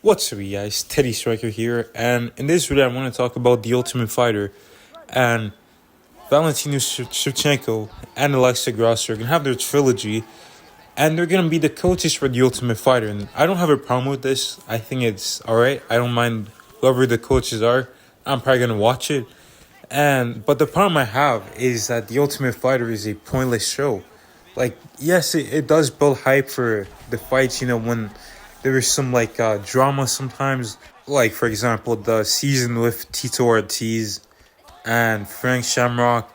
What's up, you guys? Teddy Striker here, and in this video, I want to talk about The Ultimate Fighter and Valentina Shevchenko and Alexa Grasso are gonna have their trilogy, and they're gonna be the coaches for The Ultimate Fighter. And I don't have a problem with this. I think it's all right. I don't mind whoever the coaches are. I'm probably gonna watch it, but the problem I have is that The Ultimate Fighter is a pointless show. Like, yes, it does build hype for the fights. When there is some drama sometimes. Like, for example, the season with Tito Ortiz and Frank Shamrock,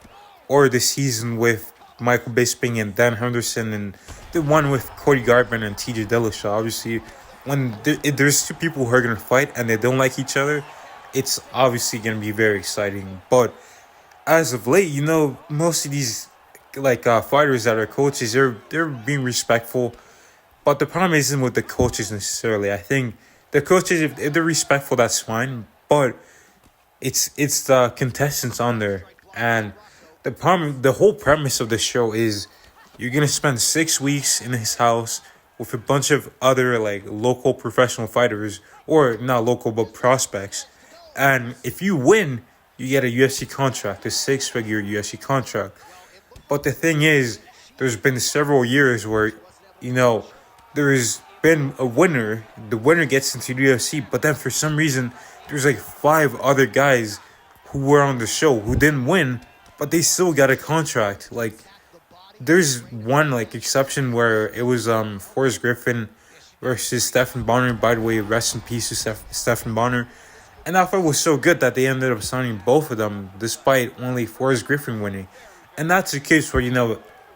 or the season with Michael Bisping and Dan Henderson, and the one with Cody Garbrandt and TJ Dillashaw. Obviously, when there's two people who are going to fight and they don't like each other, it's obviously going to be very exciting. But as of late, most of these fighters that are coaches, they're being respectful. But the problem isn't with the coaches necessarily. I think the coaches, if they're respectful, that's fine. But it's the contestants on there, and the whole premise of the show is you're gonna spend 6 weeks in his house with a bunch of other local professional fighters, or not local but prospects, and if you win, you get a UFC contract, a six-figure UFC contract. But the thing is, there's been several years where, there's been a winner. The winner gets into the UFC, but then for some reason, there's five other guys who were on the show who didn't win, but they still got a contract. There's one exception where it was Forrest Griffin versus Stephen Bonner. By the way, rest in peace to Stephen Bonner. And that fight was so good that they ended up signing both of them, despite only Forrest Griffin winning. And that's a case where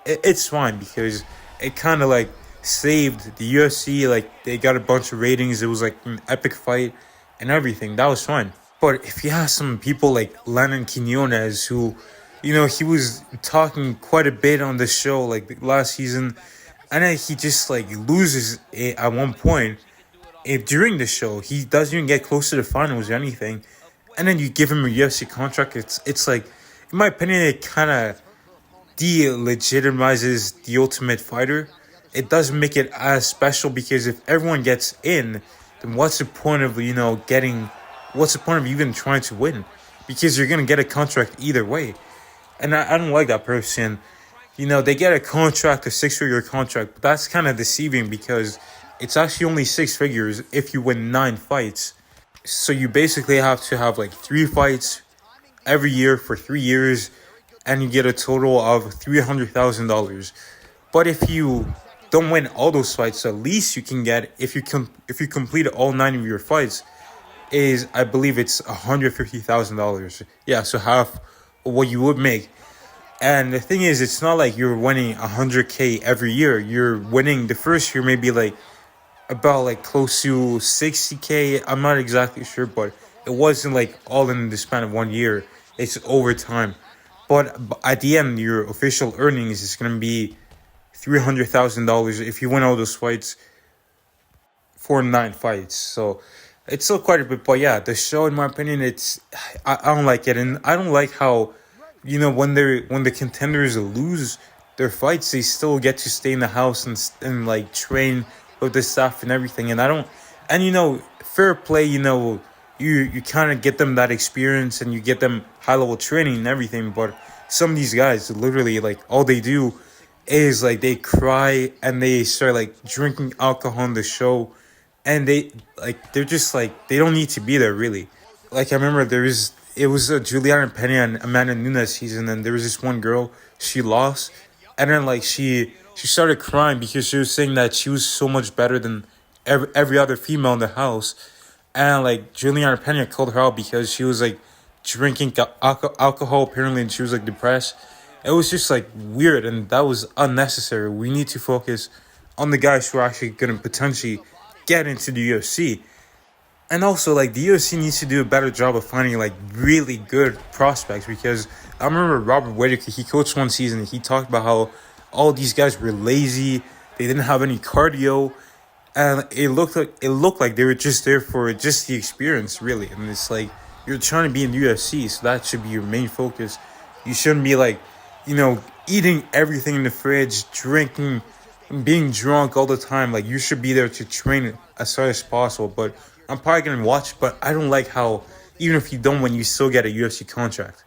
it's fine, because it kind of saved the UFC. They got a bunch of ratings. It was an epic fight and everything. That was fine. But if you have some people like Lennon Quinones, who, he was talking quite a bit on the show last season, and then he just loses it at one point. If during the show he doesn't even get close to the finals or anything, and then you give him a UFC contract, it's in my opinion, it kind of delegitimizes the Ultimate Fighter. It doesn't make it as special, because if everyone gets in, then what's the point of what's the point of even trying to win? Because you're gonna get a contract either way, and I don't like that person. They get a contract, a six-figure contract, but that's kind of deceiving, because it's actually only six figures if you win 9 fights. So you basically have to have 3 fights every year for 3 years, and you get a total of $300,000. But if you don't win all those fights, at least you can get, if you complete all 9 of your fights, is, I believe it's $150,000. Yeah, so half of what you would make. And the thing is, it's not like you're winning $100K every year. You're winning the first year maybe about close to $60K. I'm not exactly sure, but it wasn't all in the span of 1 year. It's over time. But at the end, your official earnings is going to be $300,000 if you win all those fights for 9 fights. So it's still quite a bit. But yeah, the show, in my opinion, I don't like it. And I don't like how, when the contenders lose their fights, they still get to stay in the house and train with the staff and everything. And fair play, you kind of get them that experience, and you get them high level training and everything. But some of these guys, literally, all they do is they cry and they start drinking alcohol on the show, and they're just they don't need to be there, really. I remember it was a Juliana Pena and Amanda Nunes season, and there was this one girl, she lost, and then she started crying because she was saying that she was so much better than every other female in the house. And Juliana Pena called her out because she was drinking alcohol apparently, and she was depressed. It was just weird, and that was unnecessary. We need to focus on the guys who are actually going to potentially get into the UFC. And also, the UFC needs to do a better job of finding really good prospects, because I remember Robert Whittaker, he coached one season, and he talked about how all these guys were lazy, they didn't have any cardio, and it looked like they were just there for just the experience, really. And it's you're trying to be in the UFC, so that should be your main focus. You shouldn't be eating everything in the fridge, drinking, being drunk all the time. You should be there to train as hard as possible. But I'm probably gonna watch, but I don't like how even if you don't win, you still get a UFC contract.